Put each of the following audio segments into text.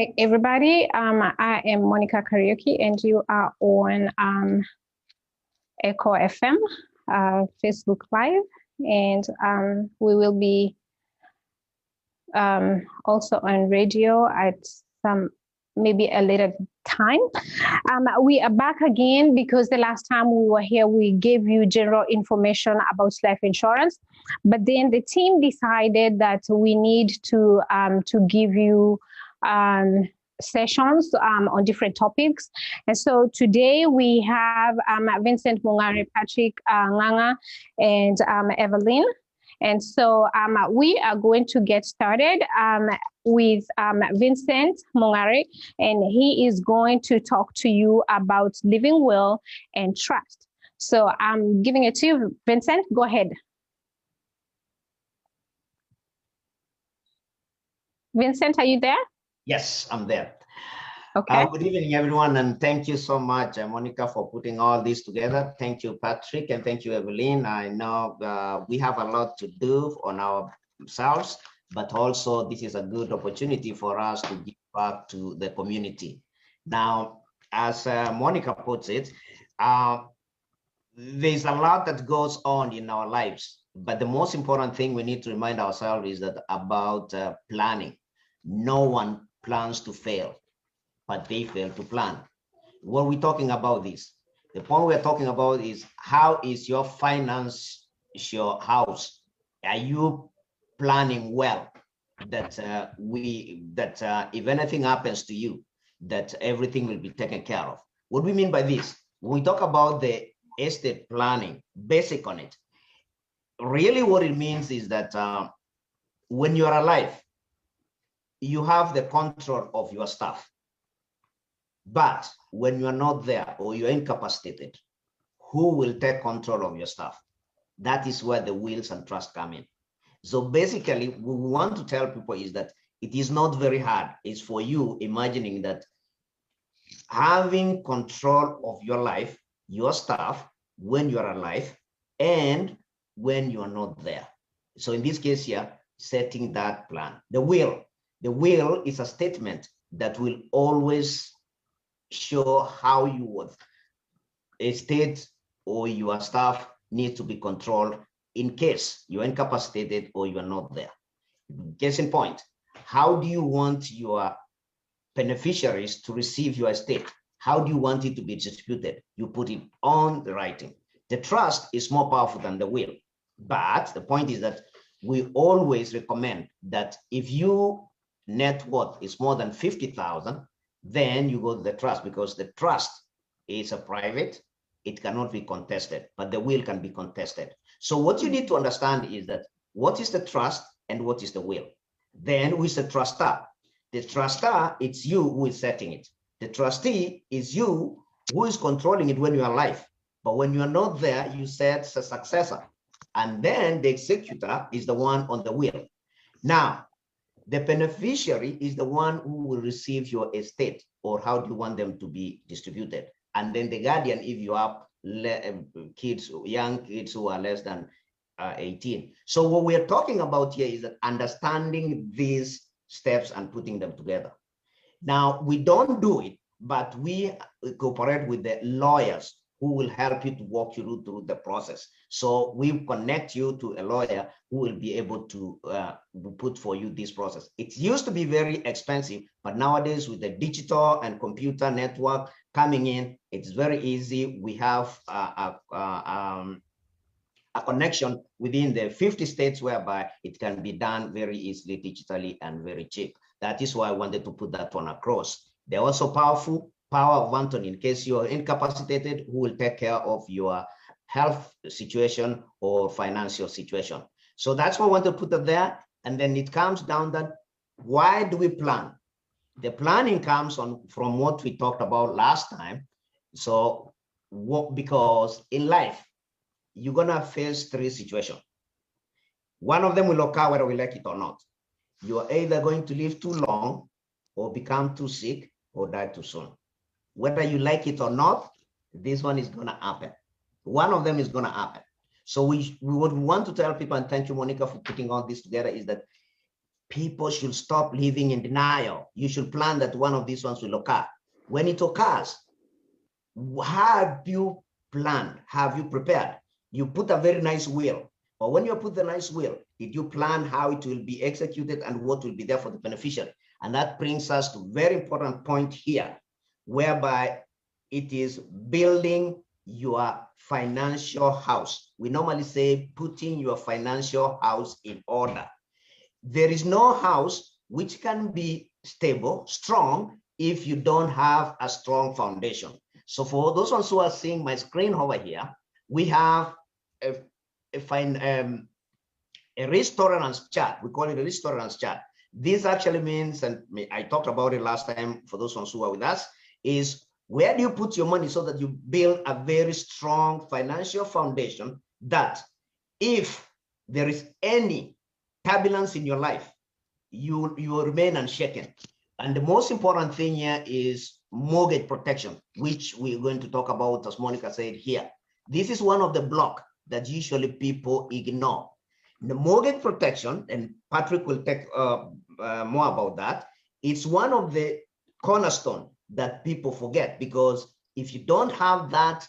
Hi, everybody. I am Monicah Kariuki, and you are on Echo FM, Facebook Live, and we will be also on radio at some maybe a later time. We are back again because the last time we were here, we gave you general information about life insurance, but then the team decided that we need to give you sessions on different topics. And so today we have Vincent Mungare, Patrick Nganga, and Evelyn. And so we are going to get started with Vincent Mungare, and he is going to talk to you about living will and trust. So I'm giving it to you, Vincent. Go ahead. Vincent, are you there? Yes, I'm there. Okay. Good evening, everyone, and thank you so much, Monica, for putting all this together. Thank you, Patrick, and thank you, Evelyn. I know we have a lot to do on ourselves, but also this is a good opportunity for us to give back to the community. Now, as Monica puts it, there's a lot that goes on in our lives, but the most important thing we need to remind ourselves is that about planning. No one plans to fail, but they fail to plan. What are we talking about this? The point we're talking about is how is your finance, your house? Are you planning well that if anything happens to you, that everything will be taken care of? What do we mean by this? When we talk about the estate planning, basic on it, really what it means is that when you're alive, you have the control of your stuff. But when you're not there or you're incapacitated, who will take control of your stuff? That is where the wills and trust come in. So basically, what we want to tell people is that it is not very hard. It's for you imagining that having control of your life, your stuff, when you're alive and when you're not there. So in this case here, setting that plan. The will is a statement that will always show how your estate or your staff needs to be controlled in case you're incapacitated or you're not there. Case in point, how do you want your beneficiaries to receive your estate? How do you want it to be distributed? You put it on the writing. The trust is more powerful than the will. But the point is that we always recommend that if your net worth is more than 50,000, then you go to the trust, because the trust is a private, it cannot be contested, but the will can be contested. So what you need to understand is that what is the trust and what is the will? Then who is the trustor? The trustor, it's you who is setting it. The trustee is you who is controlling it when you are alive. But when you are not there, you set a successor. And then the executor is the one on the will. Now, the beneficiary is the one who will receive your estate, or how do you want them to be distributed? And then the guardian, if you have kids, young kids who are less than 18. So what we're talking about here is that understanding these steps and putting them together. Now, we don't do it, but we cooperate with the lawyers who will help you to walk you through the process. So we connect you to a lawyer who will be able to put for you this process. It used to be very expensive, but nowadays with the digital and computer network coming in, it's very easy. We have a connection within the 50 states whereby it can be done very easily digitally and very cheap. That is why I wanted to put that one across. They're also powerful. Power of Anthony, in case you're incapacitated, who will take care of your health situation or financial situation. So that's what I want to put up there. And then it comes down that why do we plan? The planning comes from what we talked about last time. So because in life, you're gonna face three situations. One of them will occur whether we like it or not. You are either going to live too long or become too sick or die too soon. Whether you like it or not, this one is gonna happen. One of them is gonna happen. So what we want to tell people, and thank you, Monica, for putting all this together, is that people should stop living in denial. You should plan that one of these ones will occur. When it occurs, have you planned? Have you prepared? You put a very nice will. But when you put the nice will, did you plan how it will be executed and what will be there for the beneficiary? And that brings us to a very important point here, whereby it is building your financial house. We normally say putting your financial house in order. There is no house which can be stable, strong, if you don't have a strong foundation. So for those ones who are seeing my screen over here, we have a risk tolerance chart. We call it a risk tolerance chart. This actually means, and I talked about it last time for those ones who are with us, is where do you put your money so that you build a very strong financial foundation that if there is any turbulence in your life, you will remain unshaken. And the most important thing here is mortgage protection, which we're going to talk about, as Monica said here. This is one of the blocks that usually people ignore. The mortgage protection, and Patrick will take more about that, it's one of the cornerstone that people forget, because if you don't have that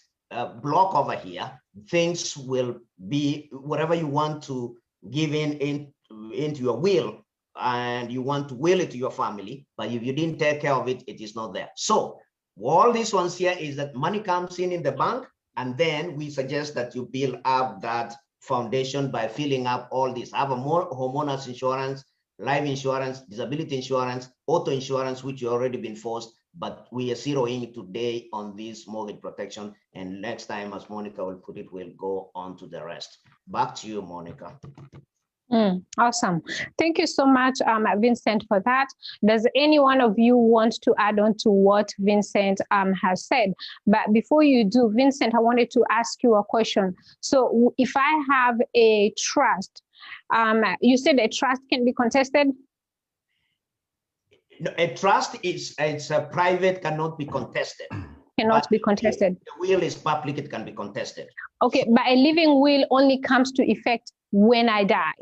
block over here, things will be whatever you want to give into your will, and you want to will it to your family, but if you didn't take care of it, it is not there. So all these ones here is that money comes in the bank, and then we suggest that you build up that foundation by filling up all this. Have a more homeowners insurance, life insurance, disability insurance, auto insurance, which you already been forced, but we are zeroing today on this mortgage protection. And next time, as Monica will put it, we'll go on to the rest. Back to you, Monica. Awesome. Thank you so much, Vincent, for that. Does any one of you want to add on to what Vincent has said? But before you do, Vincent, I wanted to ask you a question. So if I have a trust, you said a trust can be contested? No, a trust is a private, cannot be contested. Cannot be contested. The will is public, it can be contested. Okay, but a living will only comes to effect when I die.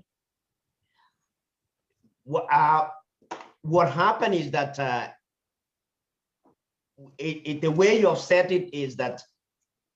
What happened is that the way you have set it is that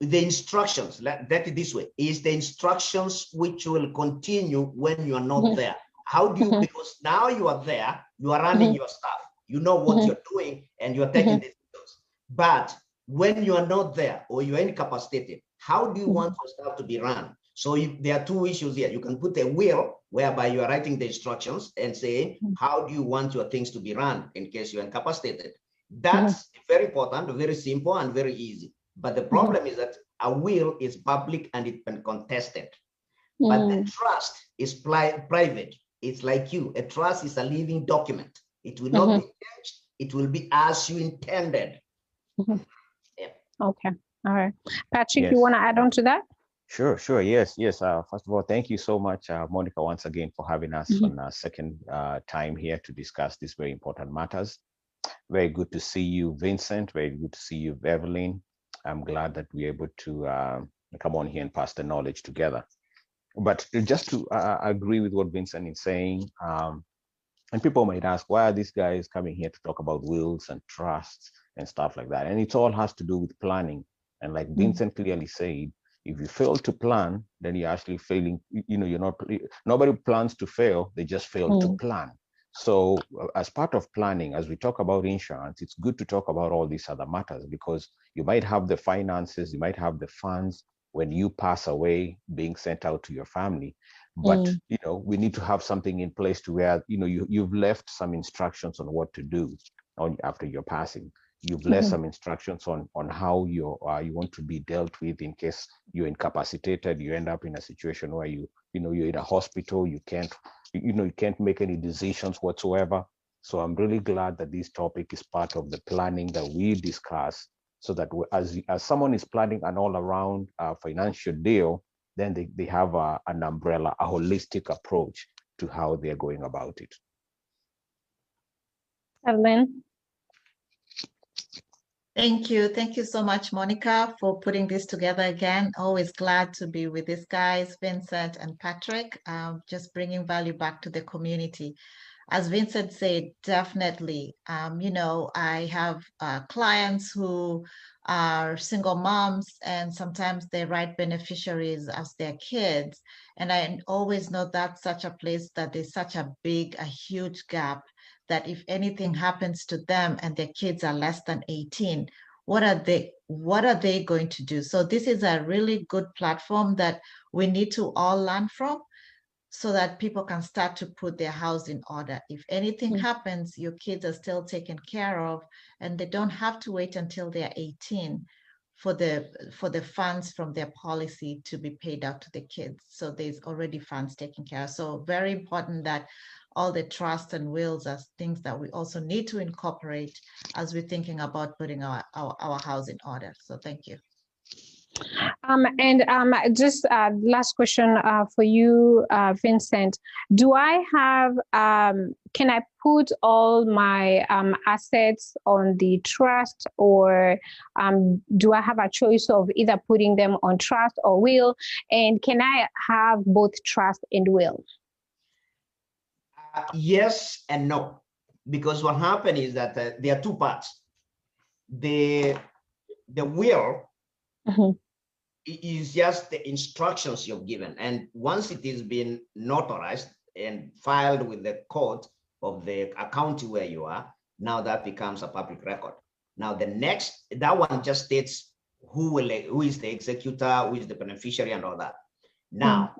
the instructions, that this way, is the instructions which will continue when you are not there. How do you, because now you are there, you are running your stuff, you know what you're doing, and you're taking decisions. But when you are not there, or you're incapacitated, how do you want your stuff to be run? So there are two issues here. You can put a will whereby you are writing the instructions and saying, how do you want your things to be run in case you're incapacitated? That's very important, very simple, and very easy. But the problem is that a will is public and it can be contested. But the trust is private. It's like you. A trust is a living document. It will not be changed. It will be as you intended. Yeah. Okay. All right. Patrick, you want to add on to that? Sure. Yes. First of all, thank you so much, Monica, once again for having us on our second time here to discuss these very important matters. Very good to see you, Vincent. Very good to see you, Evelyn. I'm glad that we're able to come on here and pass the knowledge together. But just to agree with what Vincent is saying, and people might ask, why are these guys coming here to talk about wills and trusts and stuff like that? And it all has to do with planning. And like Vincent clearly said, if you fail to plan, then you're actually failing. Nobody plans to fail, they just fail to plan. So as part of planning, as we talk about insurance, it's good to talk about all these other matters, because you might have the finances, you might have the funds when you pass away being sent out to your family. But we need to have something in place to where you've left some instructions on what to do after your passing. You've left some instructions on how you want to be dealt with in case you're incapacitated. You end up in a situation where you're in a hospital. You can't make any decisions whatsoever. So I'm really glad that this topic is part of the planning that we discuss, so that as someone is planning an all-around financial deal, then they have an umbrella, a holistic approach to how they're going about it. Evelyn? Thank you so much, Monica, for putting this together again. Always glad to be with these guys, Vincent and Patrick, just bringing value back to the community. as Vincent said, definitely. You know, I have clients who are single moms, and sometimes they write beneficiaries as their kids. And I always know that's such a place that there's such a huge gap, that if anything happens to them and their kids are less than 18, what are they going to do? So this is a really good platform that we need to all learn from, so that people can start to put their house in order. If anything happens, your kids are still taken care of, and they don't have to wait until they're 18 for the funds from their policy to be paid out to the kids. So there's already funds taken care of. So very important that all the trust and wills are things that we also need to incorporate as we're thinking about putting our house in order. So thank you. Just last question for you, Vincent. Do I have, can I put all my assets on the trust, or do I have a choice of either putting them on trust or will? And can I have both trust and will? Yes and no, because what happened is that there are two parts. The will is just the instructions you've given, and once it is been notarized and filed with the court of the county where you are, now that becomes a public record. Now the next, that one just states who is the executor, who is the beneficiary, and all that. Now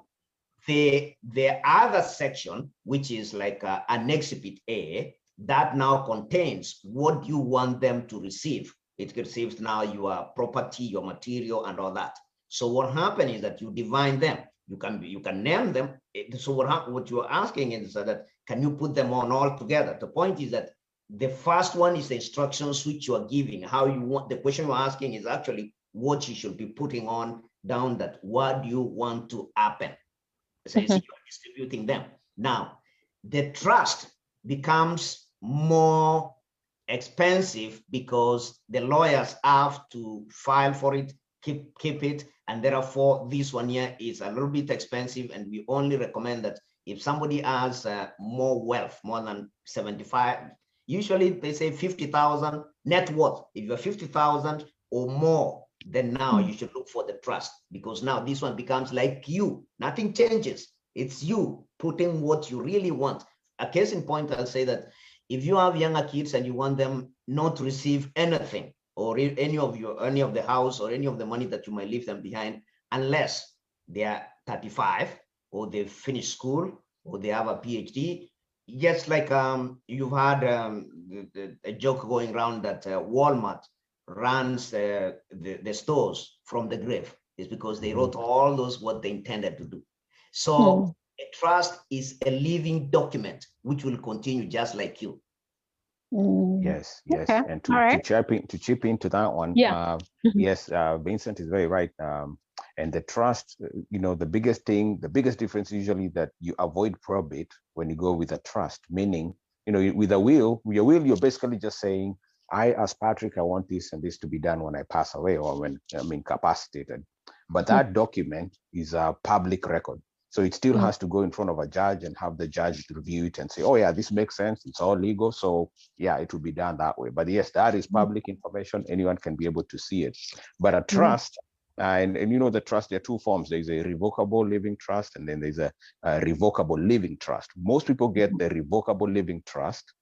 the other section, which is like an exhibit A, that now contains what you want them to receive. It receives now your property, your material, and all that. So what happened is that you divine them. You can name them. So what you're asking is that can you put them on all together? The point is that the first one is the instructions which you are giving. How you want, the question you're asking is actually what you should be putting on down, that what do you want to happen? So you see, you're distributing them. Now, the trust becomes more expensive because the lawyers have to file for it, keep it, and therefore this one here is a little bit expensive, and we only recommend that if somebody has more wealth, more than 75, usually they say 50,000 net worth. If you're 50,000 or more, then now you should look for the trust, because now this one becomes like you, nothing changes. It's you putting what you really want. A case in point, I'll say that if you have younger kids and you want them not to receive anything, or any of the house or any of the money that you might leave them behind, unless they are 35 or they've finished school or they have a PhD. Just like you've had a joke going around that Walmart runs the stores from the grave. Is because they wrote all those what they intended to do. So a trust is a living document which will continue just like you. Yes, yes. Okay. And to chip into that one, yes, Vincent is very right. And the trust, you know, the biggest difference usually that you avoid probate when you go with a trust, meaning, you know, with a will, you're basically just saying, I, as Patrick, I want this and this to be done when I pass away or when I'm incapacitated. But that document is a public record. So it still has to go in front of a judge and have the judge review it and say, oh yeah, this makes sense. It's all legal. So yeah, it will be done that way. But yes, that is public information. Anyone can be able to see it. But a trust, and you know, the trust, there are two forms. There's a revocable living trust, and then there's a revocable living trust. Most people get the revocable living trust,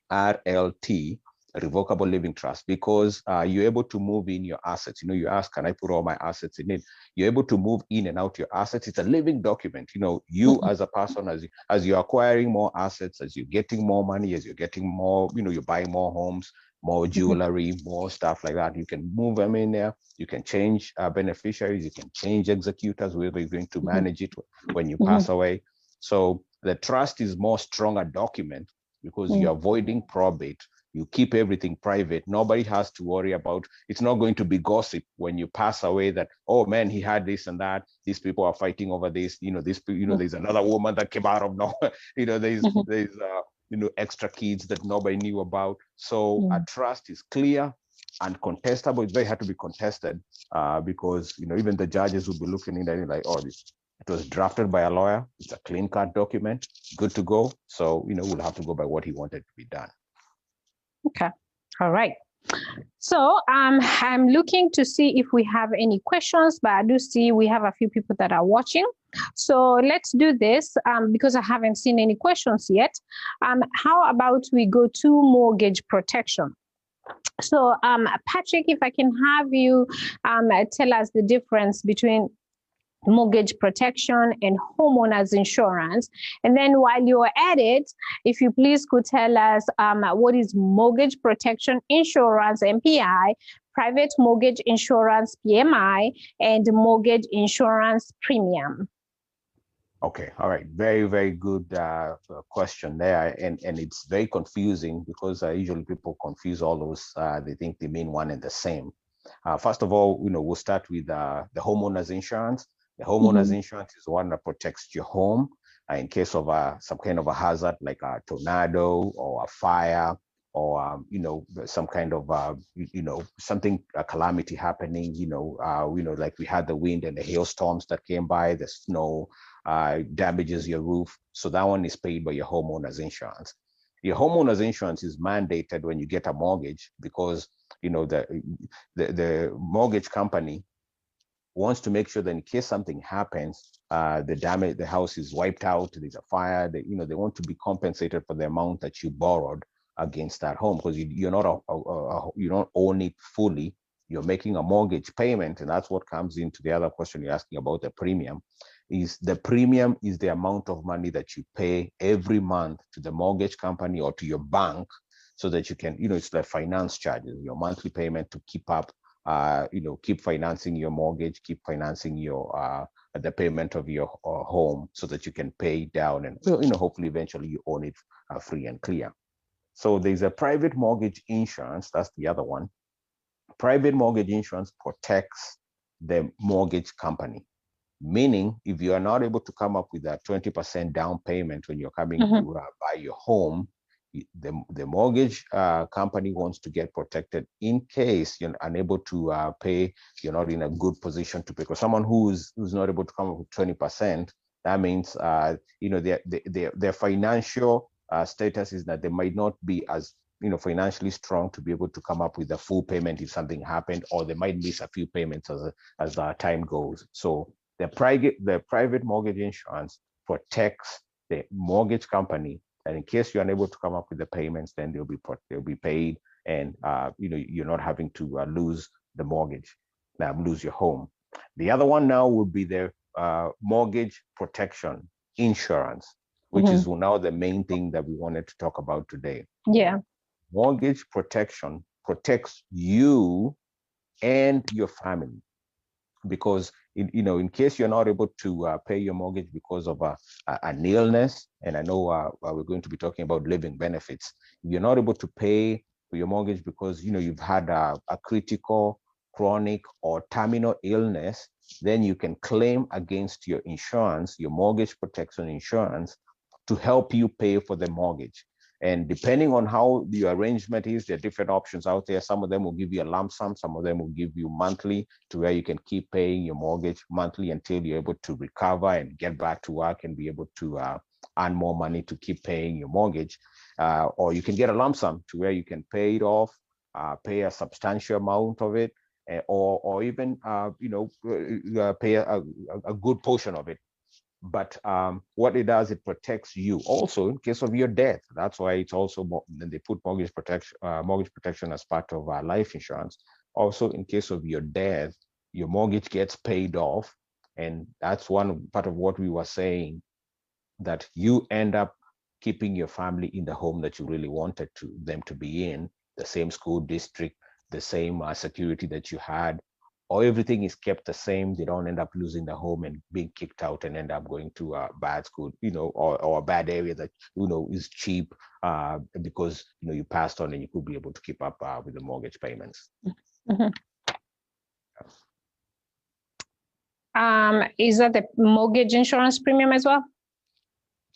RLT, revocable living trust, because you're able to move in your assets. You know, you ask, can I put all my assets in it? You're able to move in and out your assets. It's a living document. You know, you as a person, as you're acquiring more assets, as you're getting more money, as you're getting more, you know, you're buying more homes, more jewelry, more stuff like that. You can move them in there. You can change beneficiaries. You can change executors, whoever is going to manage it when you pass away. So the trust is more stronger document because you're avoiding probate. You keep everything private. Nobody has to worry about, it's not going to be gossip when you pass away that, oh man, he had this and that. These people are fighting over this, you know, there's another woman that came out of nowhere, you know, there's you know, extra kids that nobody knew about. So a trust is clear and contestable. It's very hard to be contested because, you know, even the judges will be looking in and like, oh, this It was drafted by a lawyer. It's a clean cut document, good to go. So, we'll have to go by what he wanted to be done. Okay. All right. So I'm looking to see if we have any questions, but I do see we have a few people that are watching. So let's do this because I haven't seen any questions yet. How about we go to mortgage protection? So Patrick, if I can have you tell us the difference between mortgage protection and homeowners insurance. And then while you're at it, if you please could tell us what is mortgage protection insurance, MPI, private mortgage insurance, PMI, and mortgage insurance premium. Okay, all right. Very, very good question there. And it's very confusing because usually people confuse all those. They think they mean one and the same. First of all, we'll start with the homeowners insurance. The homeowners insurance is one that protects your home in case of some kind of a hazard like a tornado or a fire or some kind of a calamity happening. Like we had the wind and the hailstorms that came by, the snow damages your roof. So that one is paid by your homeowners insurance. Your homeowners insurance is mandated when you get a mortgage because the mortgage company wants to make sure that in case something happens, the house is wiped out, there's a fire, they want to be compensated for the amount that you borrowed against that home because you're not you don't own it fully. You're making a mortgage payment, and that's what comes into the other question you're asking about the premium. Is the premium is the amount of money that you pay every month to the mortgage company or to your bank so that you can, it's the finance charges, your monthly payment to keep up, keep financing your mortgage, keep financing your the payment of your home so that you can pay down and, hopefully eventually you own it free and clear. So there's a private mortgage insurance, that's the other one. Private mortgage insurance protects the mortgage company. Meaning, if you are not able to come up with a 20% down payment when you're coming to buy your home, the mortgage company wants to get protected in case you're unable to pay, you're not in a good position to pay. Because someone who's not able to come up with 20%, that means their financial status is that they might not be as financially strong to be able to come up with a full payment if something happened, or they might miss a few payments as time goes. So the private mortgage insurance protects the mortgage company, and in case you're unable to come up with the payments, then they'll be paid, and you're not having to lose the mortgage, lose your home. The other one now would be the mortgage protection insurance, which is now the main thing that we wanted to talk about today. Yeah. Mortgage protection protects you and your family. Because in case you're not able to pay your mortgage because of an illness, and I know we're going to be talking about living benefits. If you're not able to pay for your mortgage because you've had a critical, chronic, or terminal illness, then you can claim against your insurance, your mortgage protection insurance, to help you pay for the mortgage. And depending on how the arrangement is, there are different options out there. Some of them will give you a lump sum, some of them will give you monthly, to where you can keep paying your mortgage monthly until you're able to recover and get back to work and be able to earn more money to keep paying your mortgage. Or you can get a lump sum to where you can pay it off, pay a substantial amount of it, or even pay a good portion of it. But what it does, it protects you also in case of your death. That's why it's also, then they put mortgage protection as part of life insurance. Also, in case of your death, your mortgage gets paid off. And that's one part of what we were saying, that you end up keeping your family in the home that you really wanted them to be in, the same school district, the same security that you had, or everything is kept the same. They don't end up losing the home and being kicked out and end up going to a bad school, or a bad area that, is cheap because, you passed on and you could be able to keep up with the mortgage payments. Is that the mortgage insurance premium as well?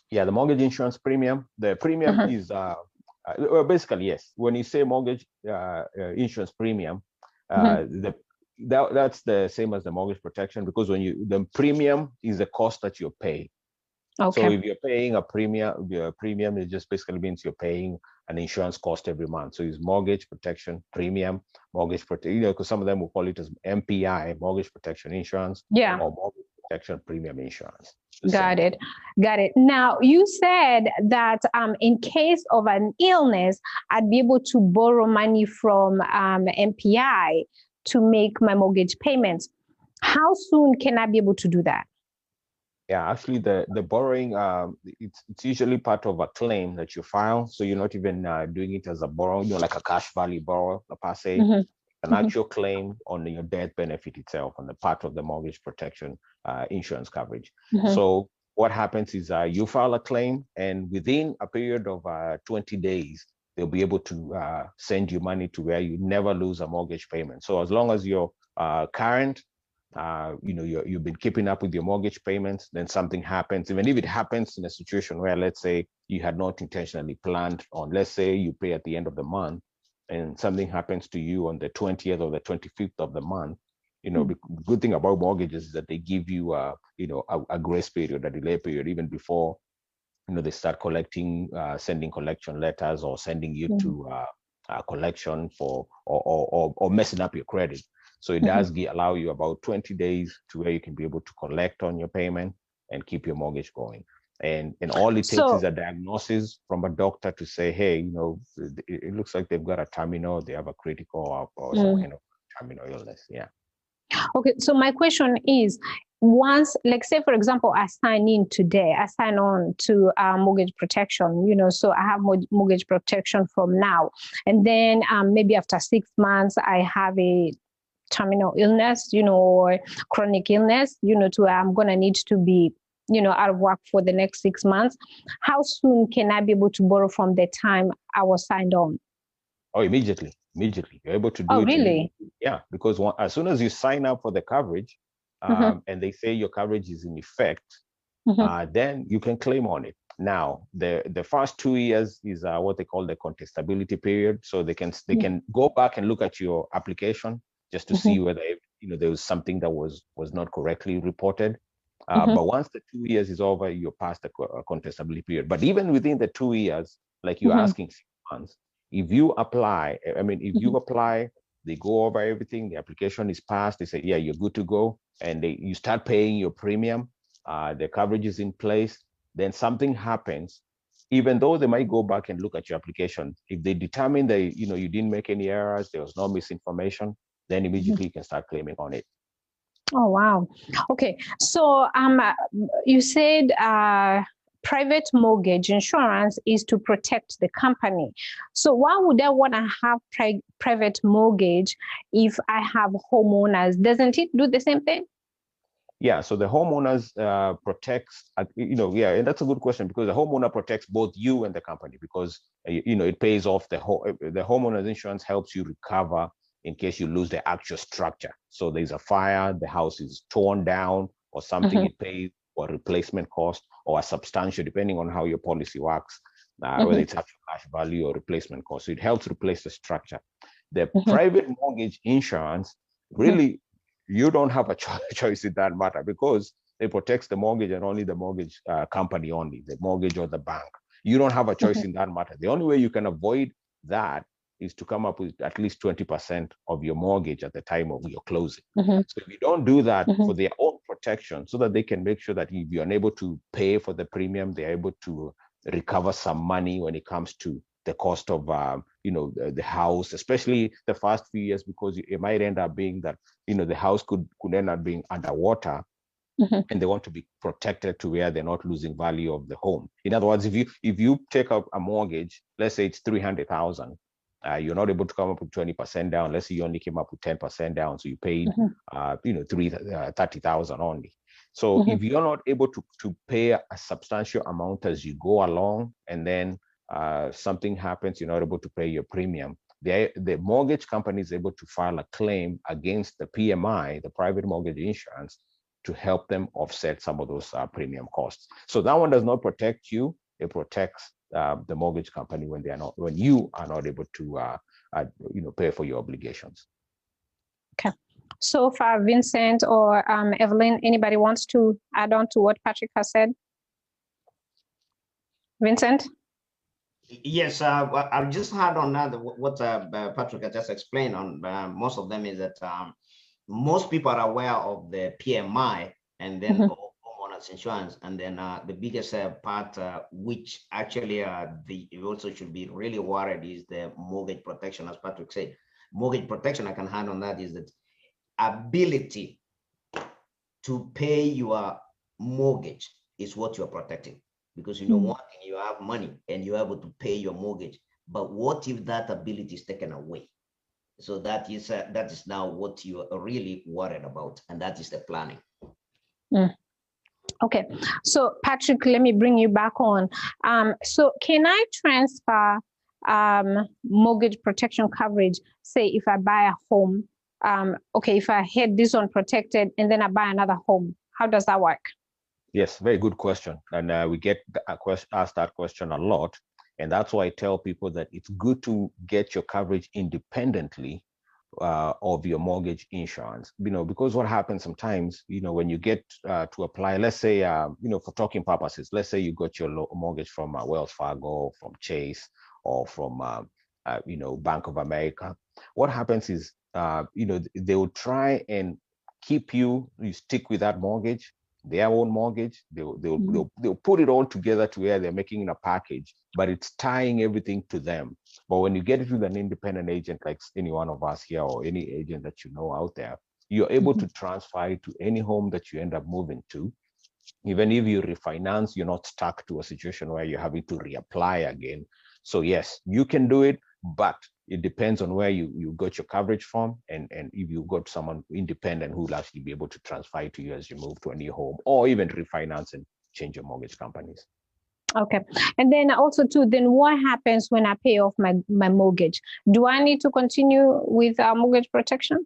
Yeah, the mortgage insurance premium. The premium is, well, basically, yes. When you say mortgage insurance premium, that's the same as the mortgage protection, because when the premium is the cost that you're paying. Okay. So if you're paying a premium, your premium, it just basically means you're paying an insurance cost every month. So it's mortgage protection premium, mortgage protection, because some of them will call it as MPI, mortgage protection insurance, Yeah. or mortgage protection premium insurance. Got it. Now, you said that in case of an illness, I'd be able to borrow money from MPI to make my mortgage payments. How soon can I be able to do that? Yeah, actually, the borrowing, it's usually part of a claim that you file. So you're not even doing it as a borrow, like a cash value borrower per se. An actual claim on your death benefit itself, on the part of the mortgage protection insurance coverage. So what happens is you file a claim, and within a period of 20 days, they'll be able to send you money to where you never lose a mortgage payment. So as long as you're current, you've been keeping up with your mortgage payments, then something happens, even if it happens in a situation where, let's say, you had not intentionally planned on, let's say you pay at the end of the month, and something happens to you on the 20th or the 25th of the month, the good thing about mortgages is that they give you a grace period, a delay period, even before they start collecting, sending collection letters, or sending you to collection for or messing up your credit. So it does allow you about 20 days to where you can be able to collect on your payment and keep your mortgage going. And all it takes is a diagnosis from a doctor to say, hey, it looks like they've got a terminal, they have a critical or some kind of terminal illness. Yeah. Okay, so my question is, once, like, say, for example, I sign on to mortgage protection, so I have mortgage protection from now. And then maybe after 6 months, I have a terminal illness, or chronic illness, to where I'm going to need to be, out of work for the next 6 months. How soon can I be able to borrow from the time I was signed on? Oh, immediately. You're able to do it. Oh, really? Yeah, because as soon as you sign up for the coverage, and they say your coverage is in effect, then you can claim on it. Now, the first 2 years is what they call the contestability period. So they can go back and look at your application just to see whether there was something that was not correctly reported. But once the 2 years is over, you're past the contestability period. But even within the 2 years, like you're asking 6 months, if you apply, they go over everything, the application is passed, they say, yeah, you're good to go, and you start paying your premium, the coverage is in place, then something happens, even though they might go back and look at your application, if they determine that you didn't make any errors, there was no misinformation, then immediately you can start claiming on it. Oh, wow. Okay. So you said private mortgage insurance is to protect the company. So why would I want to have private mortgage if I have homeowners? Doesn't it do the same thing? Yeah, so the homeowners protects, and that's a good question, because the homeowner protects both you and the company, because, it pays off the homeowner's insurance helps you recover in case you lose the actual structure. So there's a fire, the house is torn down or something, it pays for replacement cost or a substantial, depending on how your policy works, whether it's actual cash value or replacement cost. So it helps replace the structure. The private mortgage insurance, really, you don't have a choice in that matter, because it protects the mortgage and only the mortgage company only, the mortgage or the bank. You don't have a choice in that matter. The only way you can avoid that is to come up with at least 20% of your mortgage at the time of your closing. So if you don't do that for their own protection, so that they can make sure that if you're unable to pay for the premium, they're able to recover some money when it comes to the cost of the house, especially the first few years, because it might end up being that the house could end up being underwater, and they want to be protected to where they're not losing value of the home. In other words, if you take up a mortgage, let's say it's 300,000, you're not able to come up with 20% down. Let's say you only came up with 10% down, so you paid 30,000 only. So if you're not able to pay a substantial amount as you go along, and then something happens, you're not able to pay your premium, the mortgage company is able to file a claim against the PMI, the private mortgage insurance, to help them offset some of those premium costs. So that one does not protect you; it protects the mortgage company when you are not able to pay for your obligations. Okay. so far, Vincent or Evelyn? Anybody wants to add on to what Patrick has said? Vincent? Yes, I'll just add on that what Patrick has just explained on most of them is that most people are aware of the PMI and then homeowners insurance, and then the biggest part which actually you also should be really worried is the mortgage protection. As Patrick said, mortgage protection, I can hand on that, is that ability to pay your mortgage is what you're protecting. Because one thing, you have money and you're able to pay your mortgage, but what if that ability is taken away? So that is now what you are really worried about, and that is the planning. Okay, so Patrick, let me bring you back on. So can I transfer mortgage protection coverage? Say if I buy a home, okay, if I had this one protected and then I buy another home, how does that work? Yes, very good question. And we get asked that question a lot. And that's why I tell people that it's good to get your coverage independently of your mortgage insurance, because what happens sometimes, when you get to apply, let's say, for talking purposes, let's say you got your mortgage from Wells Fargo, from Chase, or from, Bank of America. What happens is, they will try and keep you stick with that mortgage, their own mortgage. They'll put it all together to where they're making it a package, but it's tying everything to them. But when you get it with an independent agent, like any one of us here or any agent that you know out there, you're able to transfer it to any home that you end up moving to. Even if you refinance, you're not stuck to a situation where you're having to reapply again. So yes, you can do it, but it depends on where you got your coverage from, and if you got someone independent who will actually be able to transfer it to you as you move to a new home, or even refinance and change your mortgage companies. Okay, and then also too, then what happens when I pay off my mortgage? Do I need to continue with mortgage protection?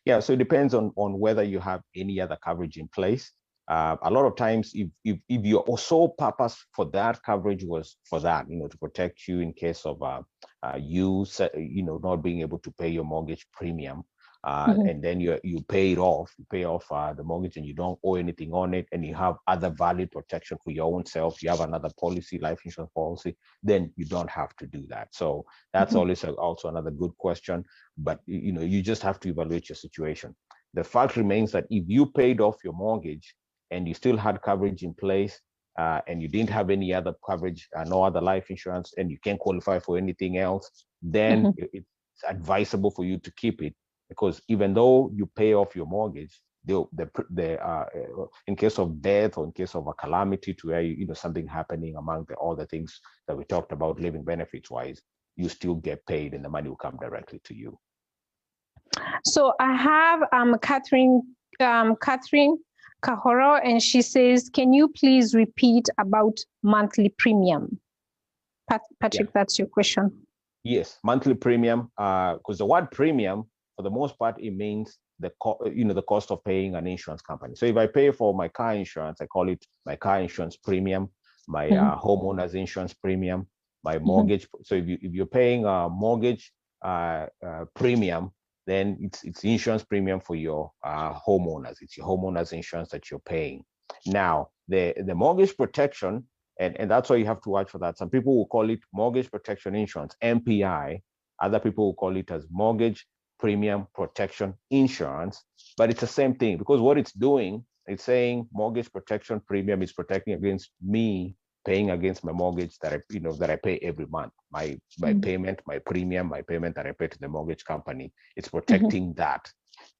Yeah, so it depends on whether you have any other coverage in place. A lot of times, if your sole purpose for that coverage was for that, to protect you in case of you not being able to pay your mortgage premium, and then you pay off the mortgage, and you don't owe anything on it, and you have other valid protection for your own self, you have another policy, life insurance policy, then you don't have to do that. So that's always also another good question, but you just have to evaluate your situation. The fact remains that if you paid off your mortgage and you still had coverage in place, and you didn't have any other coverage, no other life insurance, and you can't qualify for anything else, then it's advisable for you to keep it, because even though you pay off your mortgage, in case of death or in case of a calamity to where something happening among all the things that we talked about living benefits wise, you still get paid and the money will come directly to you. So I have Catherine Kahoro, and she says, can you please repeat about monthly premium? Patrick, that's your question. Yes, monthly premium, because the word premium, for the most part, it means the cost of paying an insurance company. So if I pay for my car insurance, I call it my car insurance premium, my homeowner's insurance premium, my mortgage. So if you're paying a mortgage premium, then it's insurance premium for your homeowners. It's your homeowner's insurance that you're paying. Now, the mortgage protection, and that's why you have to watch for that. Some people will call it mortgage protection insurance, MPI. Other people will call it as mortgage premium protection insurance, but it's the same thing, because what it's doing, it's saying mortgage protection premium is protecting against me paying against my mortgage that I pay every month. My payment, my premium, my payment that I pay to the mortgage company. It's protecting that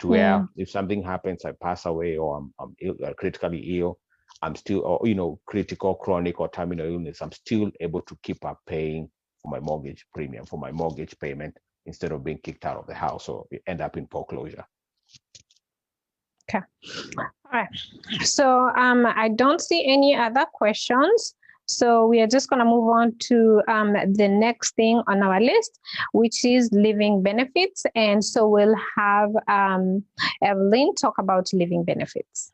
to where if something happens, I pass away, or I'm ill, critically ill, I'm still, or critical, chronic, or terminal illness, I'm still able to keep up paying for my mortgage premium, for my mortgage payment, instead of being kicked out of the house or end up in foreclosure. Okay. All right. So I don't see any other questions. So we are just going to move on to the next thing on our list, which is living benefits. And so we'll have Evelyn talk about living benefits.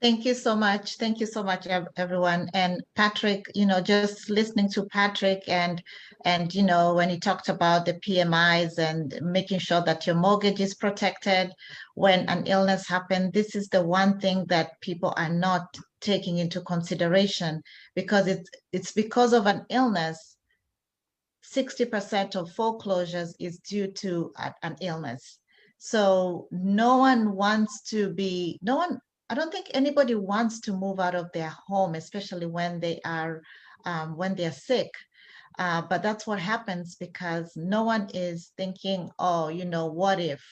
Thank you so much. Thank you so much, everyone. And Patrick, just listening to Patrick and when he talked about the PMIs and making sure that your mortgage is protected when an illness happens, this is the one thing that people are not taking into consideration, because it's because of an illness. 60% of foreclosures is due to an illness. So I don't think anybody wants to move out of their home, especially when they're sick. But that's what happens because no one is thinking, oh, what if?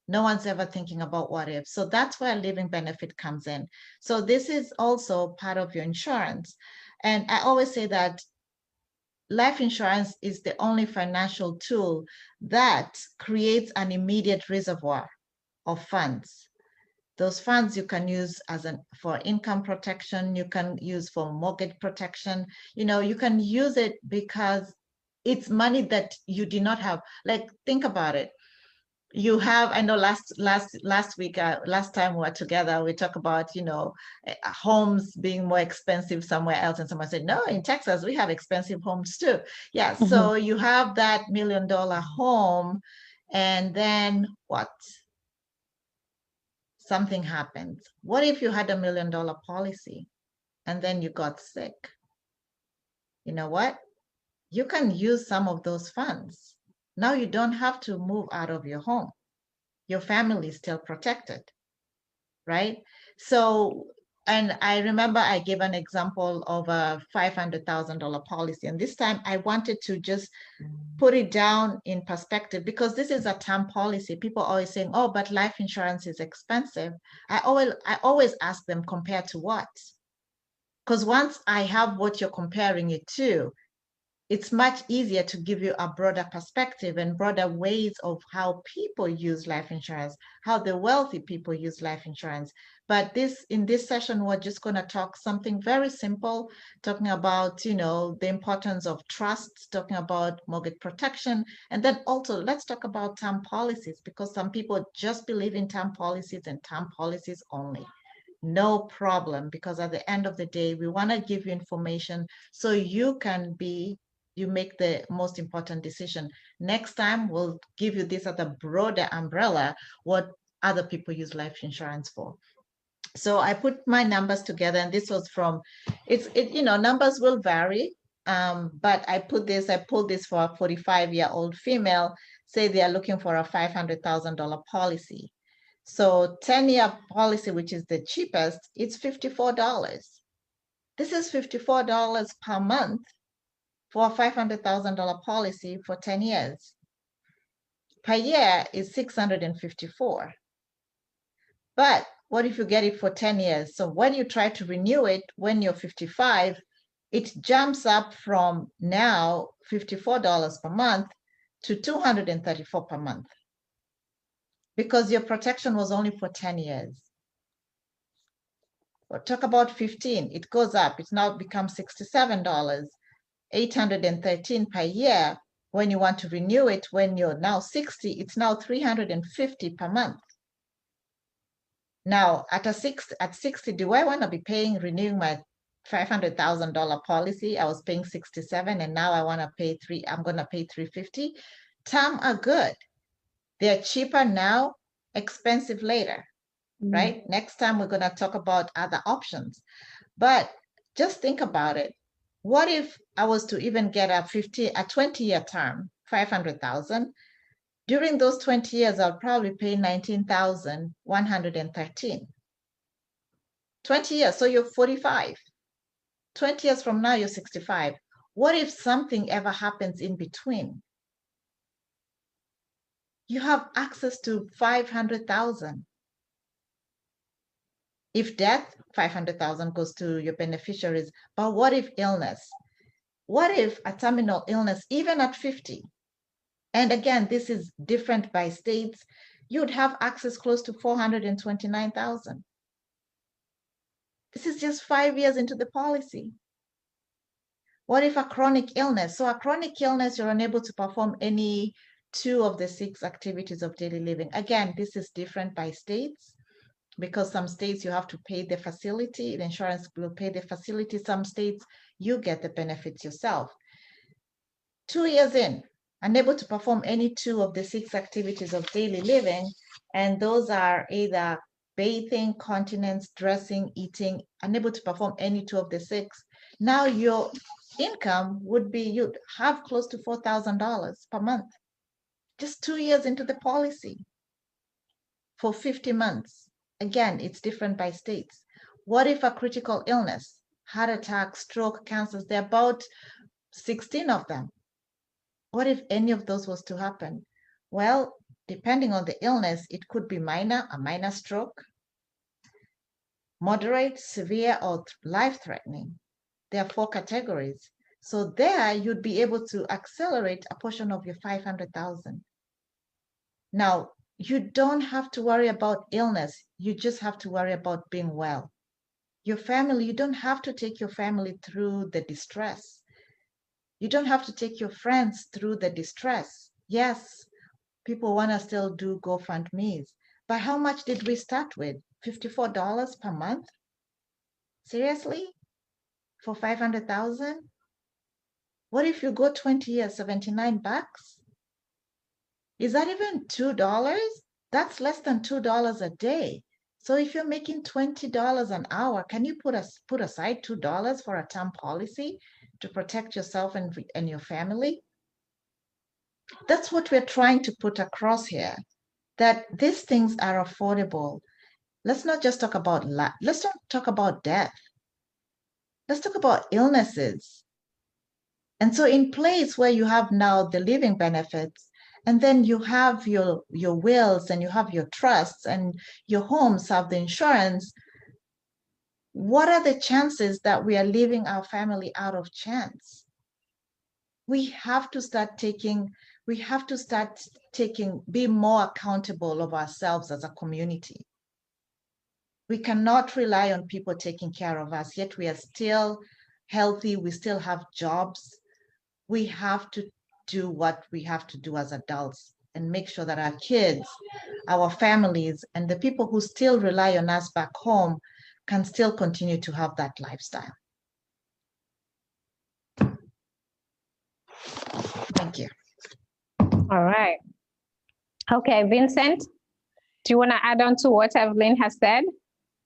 No one's ever thinking about what if. So that's where living benefit comes in. So this is also part of your insurance. And I always say that life insurance is the only financial tool that creates an immediate reservoir of funds. Those funds you can use for income protection, you can use for mortgage protection, you can use it because it's money that you did not have. Like, think about it. I know last week, last time we were together, we talked about, homes being more expensive somewhere else. And someone said, no, in Texas, we have expensive homes too. Yeah. Mm-hmm. So you have that $1 million home, and then what? Something happens. What if you had $1 million policy and then you got sick? You know what? You can use some of those funds. Now you don't have to move out of your home. Your family is still protected, right? So, and I remember I gave an example of a $500,000 policy. And this time I wanted to just put it down in perspective, because this is a term policy. People are always saying, oh, but life insurance is expensive. I always ask them, compared to what? Because once I have what you're comparing it to, it's much easier to give you a broader perspective and broader ways of how people use life insurance, how the wealthy people use life insurance. But in this session, we're just going to talk something very simple, talking about, the importance of trust, talking about mortgage protection. And then also let's talk about term policies, because some people just believe in term policies and term policies only. No problem, because at the end of the day, we want to give you information so you make the most important decision. Next time, we'll give you this at a broader umbrella, what other people use life insurance for. So I put my numbers together, and this was numbers will vary, but I pulled this for a 45-year-old female, say they are looking for a $500,000 policy. So 10-year policy, which is the cheapest, it's $54. This is $54 per month for a $500,000 policy for 10 years. Per year is $654. But what if you get it for 10 years? So when you try to renew it, when you're 55, it jumps up from now $54 per month to $234 per month, because your protection was only for 10 years. Or talk about 15, it goes up. It now becomes $67, $813 per year. When you want to renew it, when you're now 60, it's now $350 per month. Now, at 60, do I want to be renewing my $500,000 policy? I was paying $67, and now I want to pay I'm going to pay $350. Term are good. They're cheaper now, expensive later, right? Next time we're going to talk about other options. But just think about it. What if I was to even get a 20-year term, 500,000? During those 20 years, I'll probably pay $19,113. 20 years, so you're 45. 20 years from now, you're 65. What if something ever happens in between? You have access to 500,000. If death, 500,000 goes to your beneficiaries. But what if illness? What if a terminal illness, even at 50? And again, this is different by states. You'd have access close to 429,000. This is just 5 years into the policy. What if a chronic illness? So a chronic illness, you're unable to perform any 2 of the 6 activities of daily living. Again, this is different by states, because some states you have to pay the facility, the insurance will pay the facility. Some states you get the benefits yourself. 2 years in, unable to perform any 2 of the 6 activities of daily living, and those are either bathing, continence, dressing, eating, unable to perform any 2 of the 6. Now your income would be, you'd have close to $4,000 per month, just 2 years into the policy for 50 months. Again, it's different by states. What if a critical illness, heart attack, stroke, cancers, there are about 16 of them. What if any of those was to happen? Well, depending on the illness, it could be minor, a minor stroke, moderate, severe, or life-threatening. There are 4 categories. So there you'd be able to accelerate a portion of your 500,000. Now, you don't have to worry about illness. You just have to worry about being well. Your family, you don't have to take your family through the distress. You don't have to take your friends through the distress. Yes, people want to still do GoFundMes, but how much did we start with? $54 per month? Seriously? For 500,000? What if you go 20 years, 79 bucks? Is that even $2? That's less than $2 a day. So if you're making $20 an hour, can you put aside $2 for a term policy to protect yourself and your family? That's what we're trying to put across here, that these things are affordable. Let's not just talk about let's not talk about death. Let's talk about illnesses. And so in place where you have now the living benefits, and then you have your wills and you have your trusts and your homes have the insurance, what are the chances that we are leaving our family out of chance? We have to start be more accountable of ourselves as a community. We cannot rely on people taking care of us, yet we are still healthy, we still have jobs. We have to do what we have to do as adults and make sure that our kids, our families, and the people who still rely on us back home can still continue to have that lifestyle. Thank you. All right. Okay, Vincent, do you want to add on to what Evelyn has said?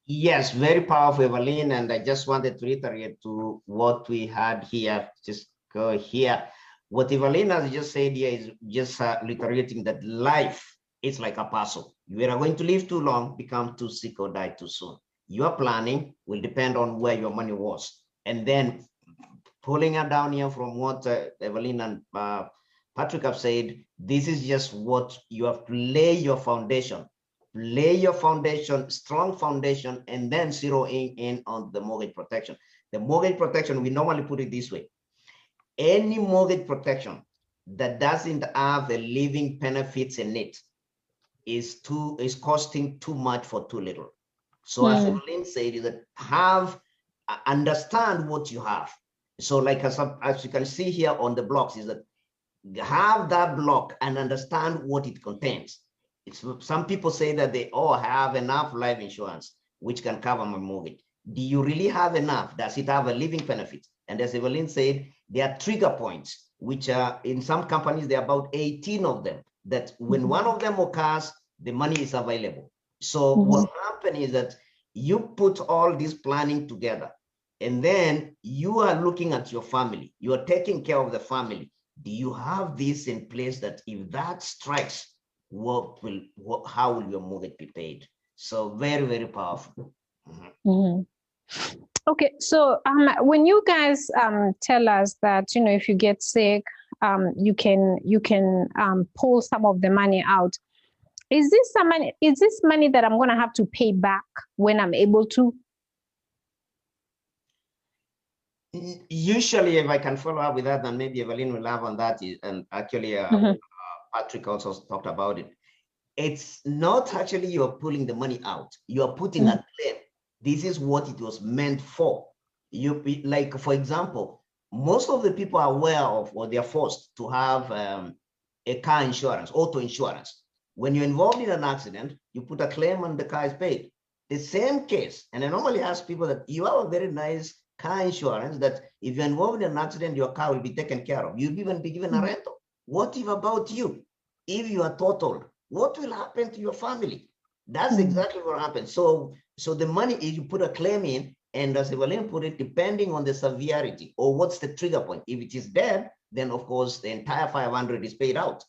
Yes, very powerful, Evelyn. And I just wanted to reiterate to what we had here. Just go here. What Evelyn has just said here is just reiterating that life is like a puzzle. You are going to live too long, become too sick, or die too soon. Your planning will depend on where your money was. And then pulling it down here from what Evelyn and Patrick have said, this is just what you have to lay your foundation. Lay your foundation, strong foundation, and then zero in on the mortgage protection. The mortgage protection, we normally put it this way. Any mortgage protection that doesn't have a living benefits in it is costing too much for too little. So as Evelyn said, is that understand what you have. So like as you can see here on the blocks, is that have that block and understand what it contains. Some people say that they all have enough life insurance, which can cover my mortgage. Do you really have enough? Does it have a living benefit? And as Evelyn said, there are trigger points, which are in some companies, there are about 18 of them, that when one of them occurs, the money is available. So what happens is that you put all this planning together, and then you are looking at your family. You are taking care of the family. Do you have this in place that if that strikes, how will your mortgage be paid? So very, very powerful. Okay, so when you guys tell us that, you know, if you get sick, you can pull some of the money out. Is this money that I'm going to have to pay back when I'm able to? Usually, if I can follow up with that, and maybe Evelyn will have on that, and actually Patrick also talked about it. It's not actually you're pulling the money out. You're putting a claim. This is what it was meant for. Like, for example, most of the people are aware of, or they're forced to have a car insurance, auto insurance. When you're involved in an accident, you put a claim and the car is paid. The same case, and I normally ask people that you have a very nice car insurance that if you're involved in an accident, your car will be taken care of. You'll even be given a rental. What if about you? If you are totaled, what will happen to your family? That's exactly what happens. So the money is, you put a claim in, and as Evelyn put it, depending on the severity or what's the trigger point. If it is dead, then of course the entire 500 is paid out.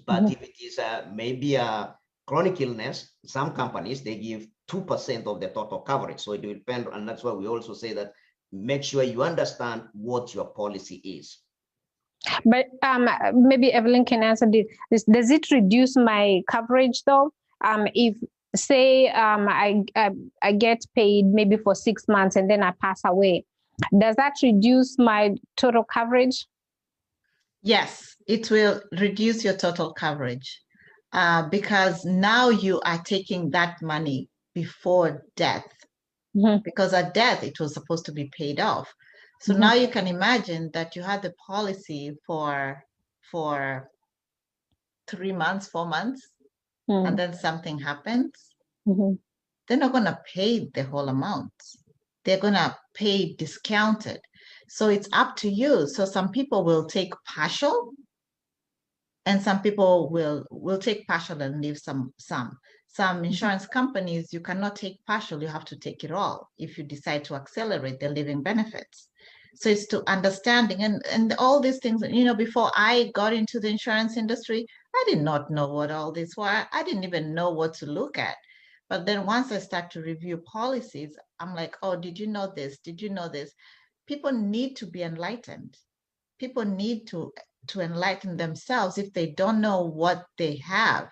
But if it is maybe a chronic illness, some companies, they give 2% of the total coverage. So it will depend, and that's why we also say that make sure you understand what your policy is. But maybe Evelyn can answer this. Does it reduce my coverage though? If say I get paid maybe for 6 months and then I pass away, does that reduce my total coverage? Yes, it will reduce your total coverage because now you are taking that money before death. Because at death, it was supposed to be paid off. So now you can imagine that you had the policy for 3 months, 4 months, and then something happens. They're not going to pay the whole amount. They're going to pay discounted. So it's up to you. So some people will take partial, and some people will take partial and leave some. Some insurance companies, you cannot take partial, you have to take it all if you decide to accelerate the living benefits. So it's to understanding and all these things, before I got into the insurance industry, I did not know what all this was. I didn't even know what to look at. But then once I start to review policies, I'm like, oh, did you know this? Did you know this? People need to be enlightened. People need to enlighten themselves if they don't know what they have.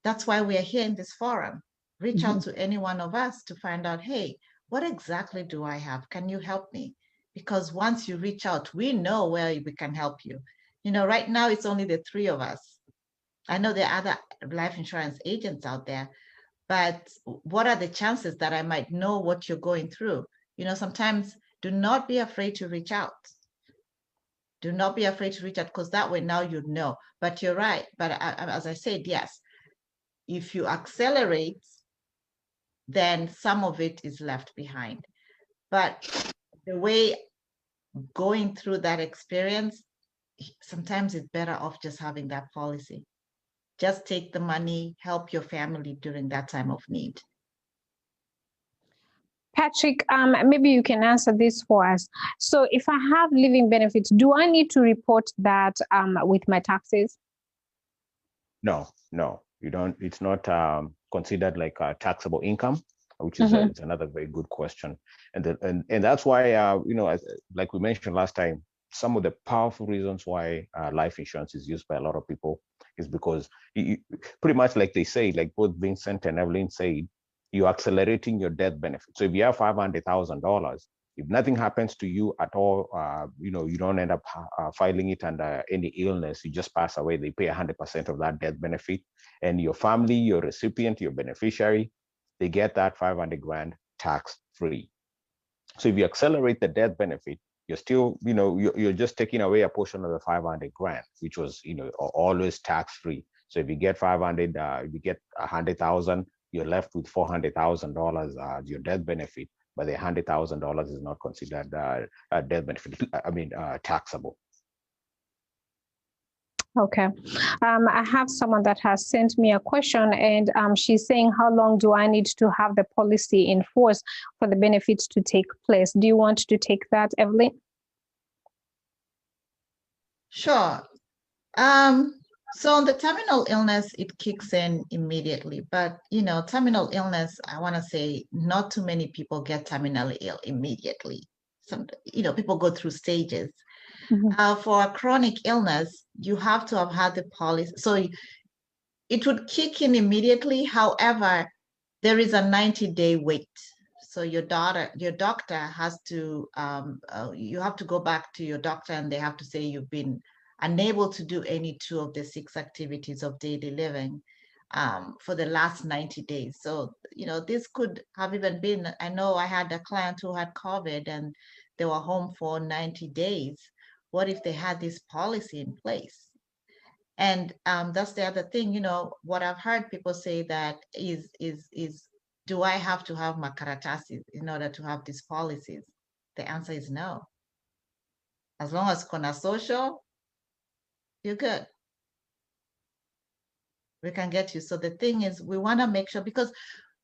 That's why we are here in this forum. Reach out to any one of us to find out, hey, what exactly do I have? Can you help me? Because once you reach out, we know where we can help you. Right now it's only the three of us. I know there are other life insurance agents out there, but what are the chances that I might know what you're going through? Sometimes do not be afraid to reach out. Do not be afraid to reach out, because that way now you know. But you're right. But as I said, yes, if you accelerate, then some of it is left behind. But the way going through that experience, sometimes it's better off just having that policy. Just take the money, help your family during that time of need. Patrick, maybe you can answer this for us. So if I have living benefits, do I need to report that with my taxes? No, you don't. It's not considered like a taxable income, which is it's another very good question. And that's why, like we mentioned last time, some of the powerful reasons why life insurance is used by a lot of people is because you, pretty much like they say, like both Vincent and Evelyn said, you're accelerating your death benefit. So if you have $500,000, if nothing happens to you at all, you don't end up filing it under any illness, you just pass away, they pay 100% of that death benefit. And your family, your recipient, your beneficiary, they get that 500 grand tax free. So if you accelerate the death benefit, you're still, you're just taking away a portion of the 500 grand, which was, always tax free. So if you get 500, if you get 100,000, you're left with $400,000 your death benefit, but the $100,000 is not considered a death benefit. Taxable. Okay. I have someone that has sent me a question, and she's saying, how long do I need to have the policy in force for the benefits to take place? Do you want to take that, Evelyn? Sure. So on the terminal illness, it kicks in immediately. But, terminal illness, I want to say not too many people get terminally ill immediately. People go through stages. For a chronic illness, you have to have had the policy. So it would kick in immediately. However, there is a 90-day wait. So your doctor has to, you have to go back to your doctor, and they have to say you've been unable to do any 2 of the 6 activities of daily living for the last 90 days. So, this could have even been, I know I had a client who had COVID and they were home for 90 days. What if they had this policy in place? And that's the other thing, what I've heard people say that is do I have to have makaratasi in order to have these policies? The answer is no. As long as kuna social, you're good. We can get you. So the thing is, we want to make sure, because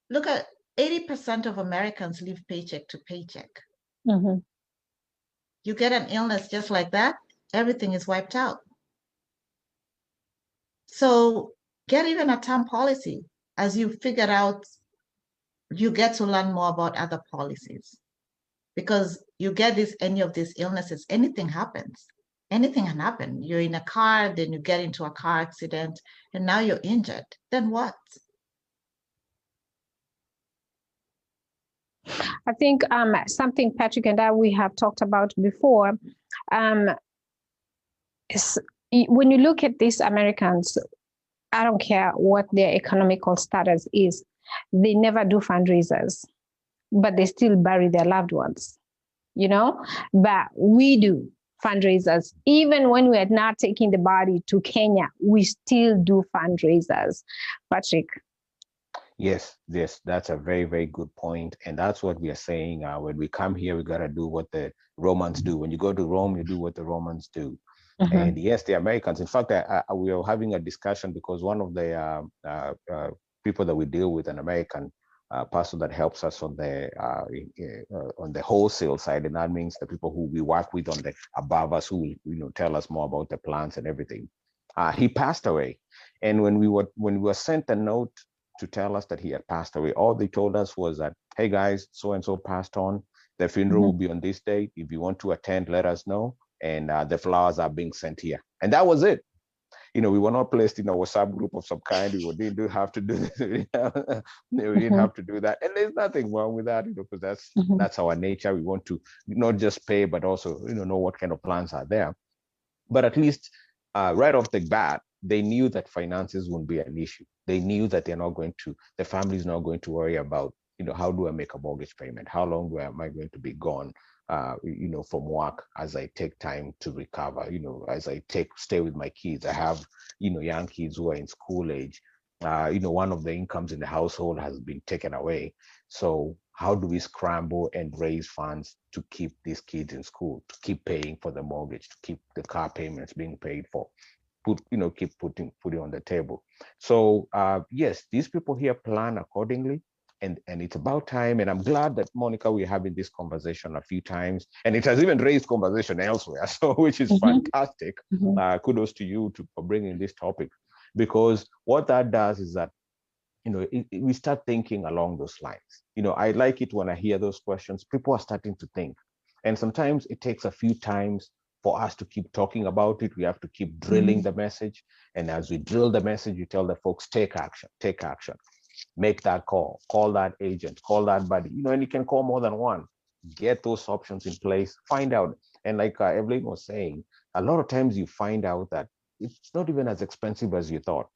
look at 80% of Americans live paycheck to paycheck. Mm-hmm. You get an illness just like that, everything is wiped out. So get even a term policy. As you figure out, you get to learn more about other policies, because you get any of these illnesses, anything happens. Anything can happen. You're in a car, then you get into a car accident, and now you're injured. Then what? I think something Patrick and we have talked about before is when you look at these Americans, I don't care what their economical status is, they never do fundraisers, but they still bury their loved ones, you know? But we do fundraisers. Even when we are not taking the body to Kenya, we still do fundraisers. Patrick. Yes, that's a very, very good point. And that's what we are saying. When we come here, we got to do what the Romans do. When you go to Rome, you do what the Romans do. Mm-hmm. And yes, the Americans, in fact, we are having a discussion because one of the people that we deal with, an American pastor that helps us on the wholesale side, and that means the people who we work with on the above us, who tell us more about the plans and everything. He passed away, and when we were sent a note to tell us that he had passed away, all they told us was that, hey guys, so and so passed on. The funeral mm-hmm. will be on this date. If you want to attend, let us know. And the flowers are being sent here. And that was it. We were not placed in a WhatsApp group of some kind. We didn't have to do this. We didn't have to do that. And there's nothing wrong with that, because that's our nature. We want to not just pay, but also, know what kind of plans are there. But at least right off the bat, they knew that finances wouldn't be an issue. They knew that the family is not going to worry about, how do I make a mortgage payment? How long am I going to be gone, from work as I take time to recover, as I stay with my kids. I have, young kids who are in school age. One of the incomes in the household has been taken away. So how do we scramble and raise funds to keep these kids in school, to keep paying for the mortgage, to keep the car payments being paid for? Keep putting on the table. So yes, these people here plan accordingly, and it's about time. And I'm glad that, Monica, we're having this conversation a few times, and it has even raised conversation elsewhere, so which is mm-hmm. fantastic. Mm-hmm. Kudos to you for bringing this topic, because what that does is that we start thinking along those lines. I like it when I hear those questions. People are starting to think, and sometimes it takes a few times for us to keep talking about it. We have to keep drilling mm-hmm. the message. And as we drill the message, you tell the folks, take action, make that call that agent, call that buddy, and you can call more than one. Get those options in place, find out. And like Evelyn was saying, a lot of times you find out that it's not even as expensive as you thought.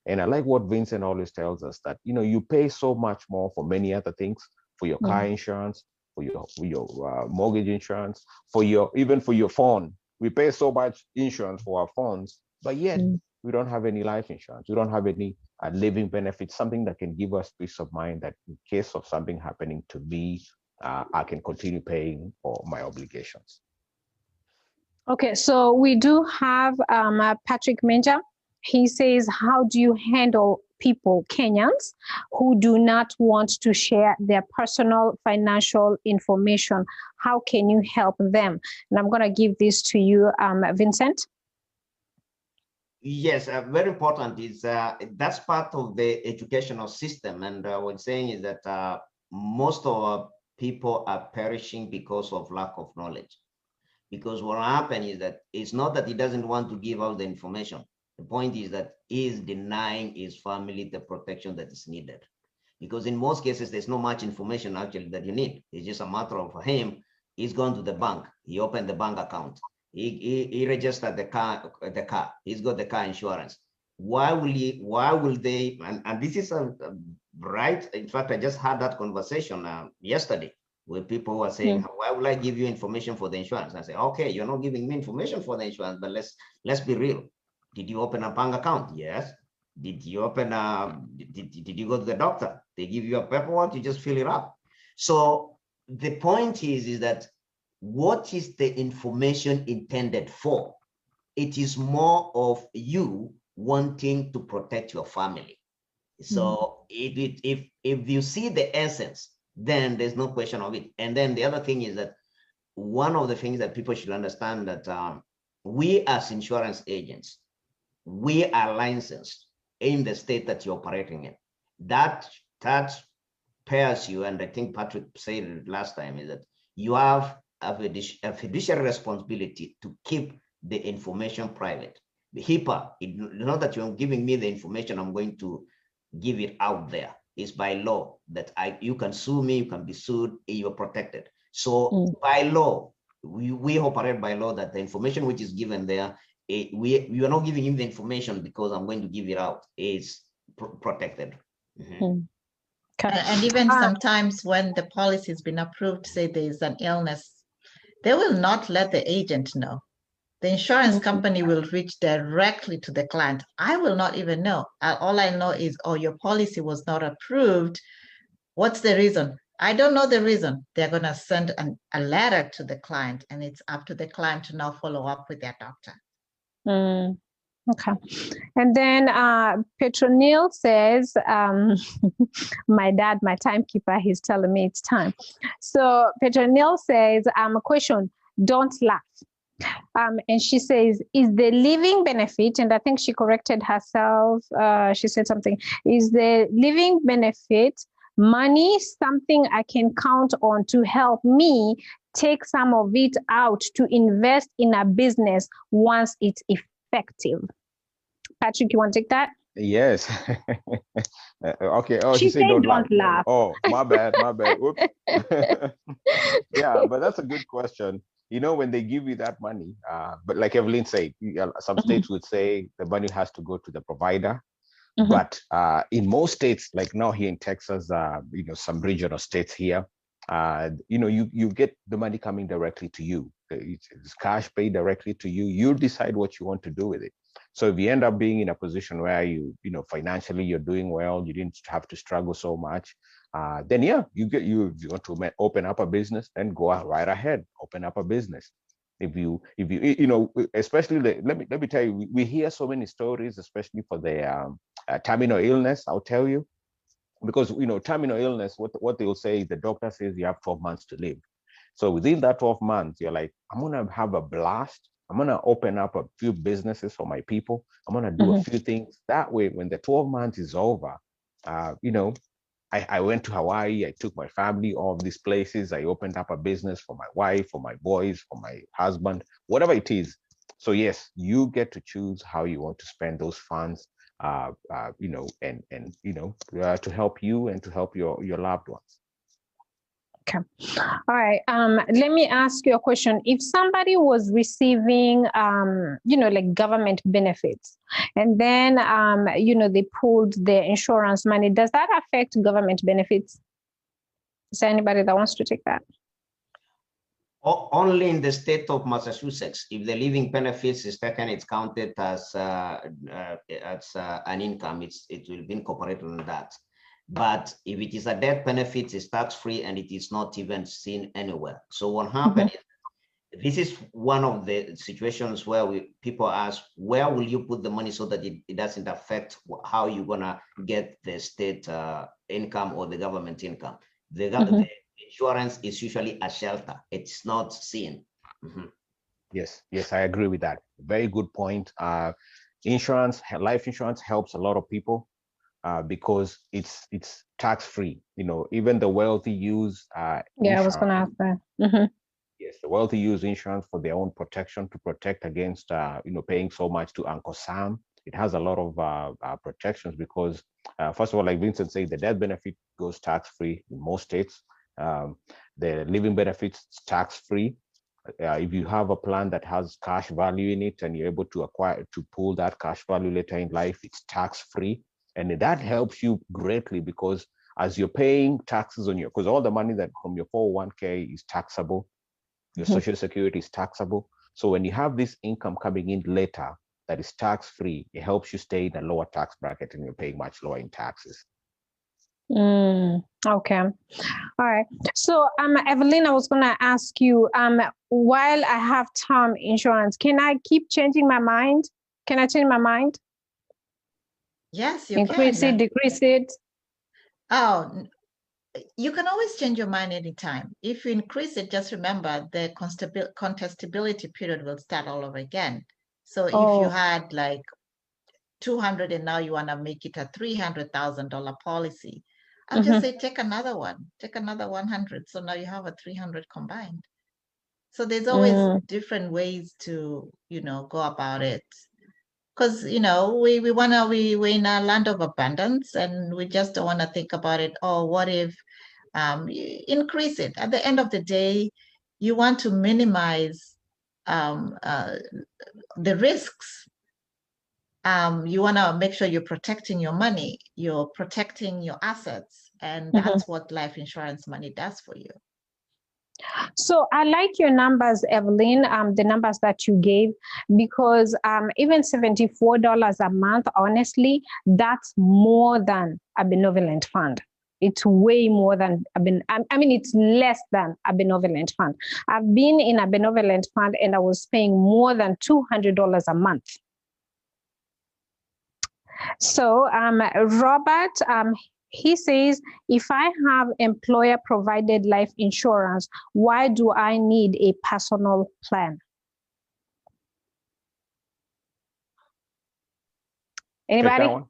And I like what Vincent always tells us, that, you pay so much more for many other things, for your car insurance, for your mortgage insurance, even for your phone. We pay so much insurance for our phones, but yet we don't have any life insurance. We don't have any living benefits, something that can give us peace of mind that in case of something happening to me, I can continue paying for my obligations. Okay, so we do have Patrick Menja. He says, how do you handle people, Kenyans, who do not want to share their personal financial information? How can you help them? And I'm going to give this to you, Vincent. Yes, very important is that's part of the educational system. And what I'm saying is that most of our people are perishing because of lack of knowledge. Because what happened is that it's not that he doesn't want to give out the information. The point is that he is denying his family the protection that is needed. Because in most cases, there's not much information actually that you need. It's just a matter of him. He's gone to the bank. He opened the bank account. He registered the car. He's got the car insurance. Why will they? And this is right. In fact, I just had that conversation yesterday where people were saying, why will I give you information for the insurance? And I say, okay, you're not giving me information for the insurance, but let's be real. Did you open a bank account? Yes. Did you open did you go to the doctor? They give you a paperwork, you just fill it up. So the point is that what is the information intended for? It is more of you wanting to protect your family. So if you see the essence, then there's no question of it. And then the other thing is that one of the things that people should understand that we as insurance agents, we are licensed in the state that you're operating in. That pairs you, and I think Patrick said it last time, is that you have a fiduciary responsibility to keep the information private. The HIPAA, it's not that you're giving me the information, I'm going to give it out there. It's by law that you can sue me, you can be sued, you're protected. So by law, we operate by law that the information which is given there, we are not giving him the information because I'm going to give it out. It's protected. And even sometimes when the policy has been approved, say there is an illness, they will not let the agent know. The insurance company will reach directly to the client. I will not even know. All I know is, oh, your policy was not approved. What's the reason? I don't know the reason. They're going to send a letter to the client, and it's up to the client to now follow up with their doctor. Okay. And then Petronil says, my dad, my timekeeper, he's telling me it's time. So Petronil says, a question, don't laugh. And she says, is the living benefit, and I think she corrected herself, she said something, is the living benefit money something I can count on to help me take some of it out to invest in a business once it's effective? Patrick, you want to take that? Yes. Okay. Oh, she said don't laugh. Oh, my bad. Oops. Yeah, but that's a good question. You know, when they give you that money, but like Evelyn said, some states would say the money has to go to the provider. But in most states, like now here in Texas, you know, some regional states here, you know, you get the money coming directly to you. It's cash paid directly to you. You decide what you want to do with it. So if you end up being in a position where you know, financially you're doing well, you didn't have to struggle so much, then yeah, you want to open up a business, then go right ahead, open up a business. If you know, especially let me tell you, we hear so many stories, especially for the terminal illness. I'll tell you, because you know, terminal illness, what they'll say, the doctor says you have 12 months to live. So within that 12 months, you're like, I'm gonna have a blast. I'm gonna open up a few businesses for my people. I'm gonna do a few things. That way, when the 12 months is over, you know, I went to Hawaii, I took my family, all of these places. I opened up a business for my wife, for my boys, for my husband, whatever it is. So yes, you get to choose how you want to spend those funds, you know, and you know, to help you and to help your loved ones. Okay. All right. Let me ask you a question. If somebody was receiving, you know, like government benefits, and then, you know, they pulled their insurance money, does that affect government benefits? Is there anybody that wants to take that? Only in the state of Massachusetts, if the living benefits is taken, it's counted as an income. It will be incorporated in that. But if it is a death benefit, it's tax-free and it is not even seen anywhere. So what happened is, this is one of the situations where people ask, where will you put the money so that it doesn't affect how you're gonna get the state income or the government income? The insurance is usually a shelter. It's not seen. Yes, I agree with that. Very good point. Insurance, life insurance helps a lot of people. Because it's tax-free. You know, even the wealthy use I was going to ask that. Yes, the wealthy use insurance for their own protection, to protect against you know, paying so much to Uncle Sam. It has a lot of protections because first of all, like Vincent said, the death benefit goes tax-free in most states. The living benefits tax-free. If you have a plan that has cash value in it and you're able to pull that cash value later in life, it's tax-free. And that helps you greatly because as you're paying taxes on because all the money that from your 401k is taxable, your social security is taxable. So when you have this income coming in later, that is tax-free, it helps you stay in a lower tax bracket and you're paying much lower in taxes. Okay. All right. So, Evelyn, I was going to ask you, while I have term insurance, can I keep changing my mind? Can I change my mind? Yes, you Increase can. it, decrease it? Oh, you can always change your mind anytime. If you increase it, just remember the contestability period will start all over again. So if you had like 200 and now you want to make it a $300,000 policy, I'll just say take another one, take another 100. So now you have a 300 combined. So there's always different ways to, go about it. Because, we're in a land of abundance and we just don't want to think about it. Oh, what if you increase it? At the end of the day, you want to minimize the risks. You want to make sure you're protecting your money, you're protecting your assets, and that's what life insurance money does for you. So I like your numbers, Evelyn, the numbers that you gave, because even $74 a month, honestly, that's more than a benevolent fund. It's way more than it's less than a benevolent fund. I've been in a benevolent fund and I was paying more than $200 a month. So Robert, he says, if I have employer provided life insurance, why do I need a personal plan? Anybody?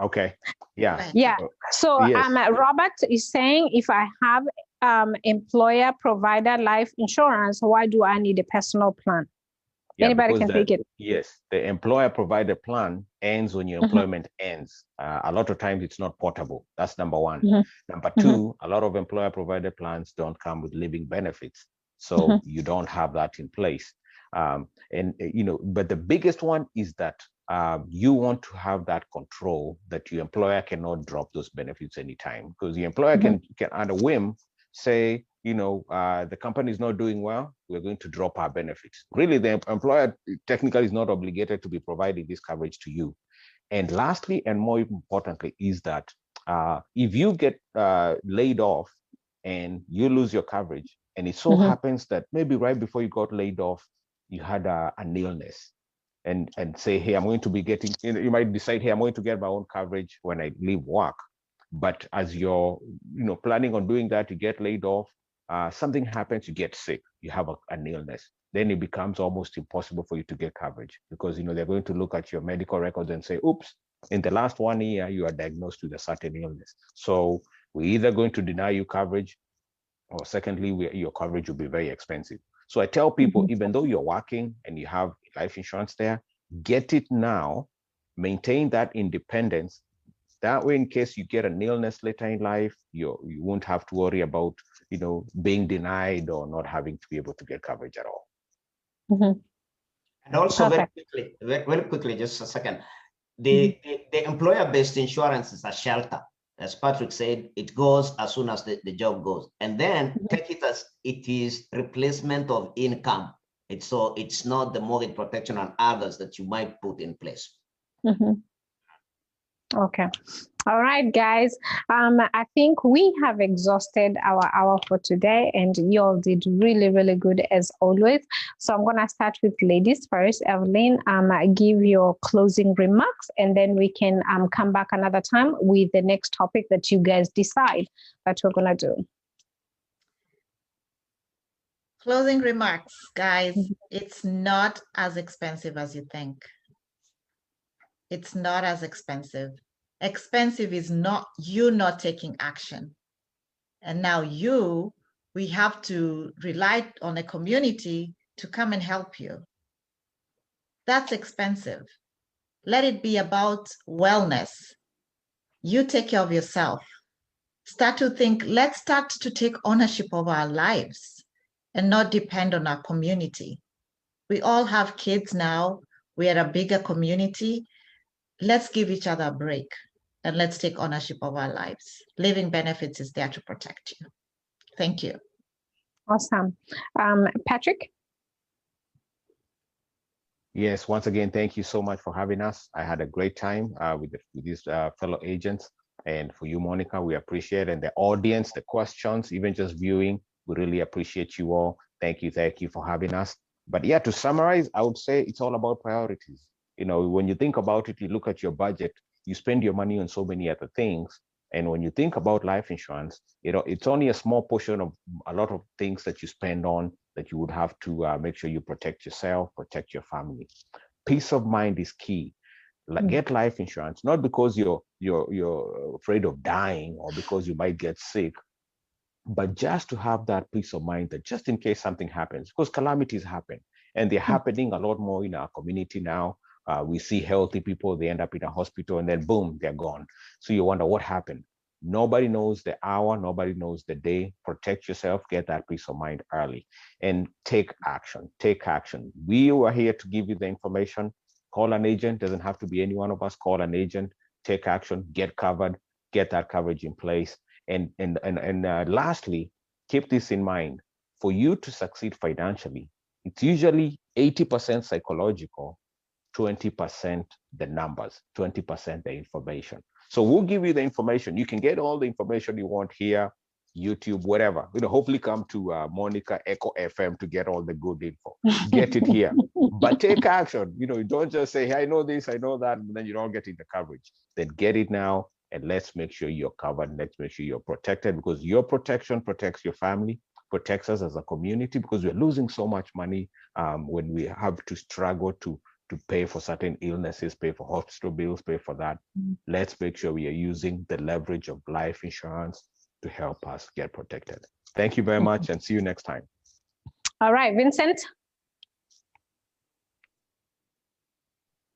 Okay. Yeah. Yeah. So yes. Robert is saying, if I have employer provider life insurance, why do I need a personal plan? Yeah, anybody can take it. Yes, the employer provided plan ends when your employment ends. A lot of times it's not portable. That's number one. Number two, a lot of employer provided plans don't come with living benefits. So you don't have that in place. But the biggest one is that you want to have that control that your employer cannot drop those benefits anytime, because the employer can at a whim say, the company is not doing well, we're going to drop our benefits. Really, the employer technically is not obligated to be providing this coverage to you. And lastly, and more importantly, is that if you get laid off and you lose your coverage, and it so happens that maybe right before you got laid off, you had an illness, and say, hey, I'm going to be getting, you might decide, hey, I'm going to get my own coverage when I leave work. But as you're, planning on doing that, you get laid off, something happens, you get sick, you have an illness, then it becomes almost impossible for you to get coverage, because, they're going to look at your medical records and say, oops, in the last 1 year, you are diagnosed with a certain illness. So we're either going to deny you coverage, or secondly, your coverage will be very expensive. So I tell people, even though you're working and you have life insurance there, get it now, maintain that independence. That way, in case you get an illness later in life, you won't have to worry about, being denied or not having to be able to get coverage at all. And also, very quickly, just a second, the employer-based insurance is a shelter. As Patrick said, it goes as soon as the job goes. And then take it as it is replacement of income. It's not the mortgage protection and others that you might put in place. Okay. All right, guys. I think we have exhausted our hour for today, and you all did really, really good as always. So I'm going to start with ladies first. Evelyn, give your closing remarks, and then we can come back another time with the next topic that you guys decide that we're going to do. Closing remarks, guys. It's not as expensive as you think. It's not as expensive. Expensive is not you not taking action. And now we have to rely on a community to come and help you. That's expensive. Let it be about wellness. You take care of yourself. Let's start to take ownership of our lives and not depend on our community. We all have kids now. We are a bigger community. Let's give each other a break and let's take ownership of our lives. Living benefits is there to protect you. Thank you. Awesome. Patrick? Yes, once again, thank you so much for having us. I had a great time with these fellow agents. And for you, Monicah, we appreciate it. And the audience, the questions, even just viewing, we really appreciate you all. Thank you for having us. But yeah, to summarize, I would say it's all about priorities. You know, when you think about it, you look at your budget, you spend your money on so many other things. And when you think about life insurance, you know, it's only a small portion of a lot of things that you spend on that you would have to make sure you protect yourself, protect your family. Peace of mind is key. Get life insurance, not because you're afraid of dying or because you might get sick, but just to have that peace of mind that just in case something happens, because calamities happen and they're happening a lot more in our community now. We see healthy people, they end up in a hospital and then boom, they're gone. So you wonder what happened. Nobody knows the hour, nobody knows the day. Protect yourself, get that peace of mind early, and take action. Take action. We are here to give you the information. Call an agent, doesn't have to be any one of us. Call an agent, take action, get covered, get that coverage in place. And lastly, keep this in mind. For you to succeed financially, it's usually 80% psychological, 20% the numbers, 20% the information. So we'll give you the information. You can get all the information you want here, YouTube, whatever. You know, hopefully come to Monicah Echo FM to get all the good info. Get it here, but take action. You know, don't just say, hey, I know this, I know that, and then you don't get into coverage. Then get it now, and let's make sure you're covered. Let's make sure you're protected, because your protection protects your family, protects us as a community, because we're losing so much money when we have to struggle to pay for certain illnesses, pay for hospital bills, pay for that. Let's make sure we are using the leverage of life insurance to help us get protected. Thank you very much, and see you next time. All right, Vincent.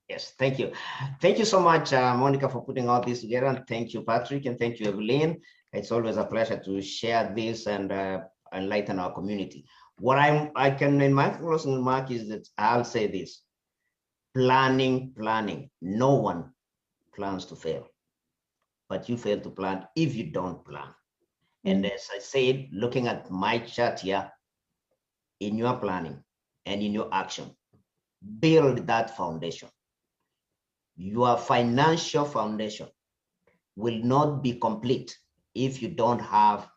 Yes, thank you. Thank you so much, Monicah, for putting all this together. And thank you, Patrick, and thank you, Evelyn. It's always a pleasure to share this and enlighten our community. What I can, in my closing remark, is that I'll say this. Planning. No one plans to fail, but you fail to plan if you don't plan. And as I said, looking at my chart here, in your planning and in your action, build that foundation. Your financial foundation will not be complete if you don't have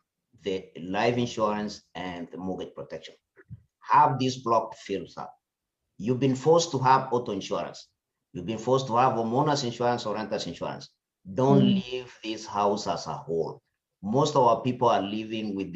the life insurance and the mortgage protection. Have this block filled up. You've been forced to have auto insurance. You've been forced to have homeowners insurance or renters insurance. Don't leave this house as a whole. Most of our people are living with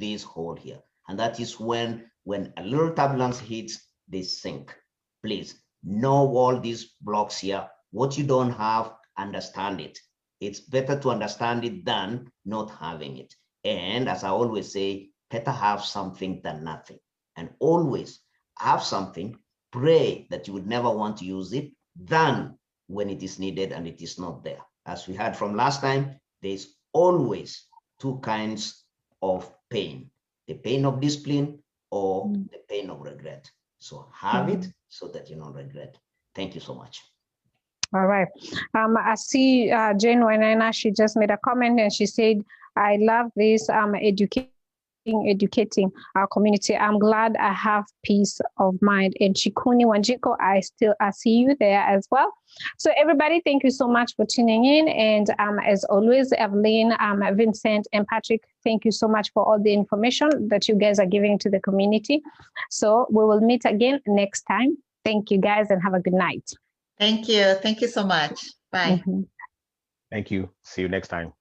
this hole here. And that is when a little turbulence hits, they sink. Please know all these blocks here. What you don't have, understand it. It's better to understand it than not having it. And as I always say, better have something than nothing. And always have something, pray that you would never want to use it, than when it is needed and it is not there. As we heard from last time, there's always two kinds of pain: the pain of discipline or the pain of regret. So have it so that you don't regret. Thank you so much. All right. I see Jane Wenena, she just made a comment and she said, I love this educating our community. I'm glad I have peace of mind. And Chikuni Wanjiko, I see you there as well. So everybody, thank you so much for tuning in. And as always, Evelyn, Vincent, and Patrick, thank you so much for all the information that you guys are giving to the community. So we will meet again next time. Thank you guys and have a good night. Thank you. Thank you so much. Bye. Thank you. See you next time.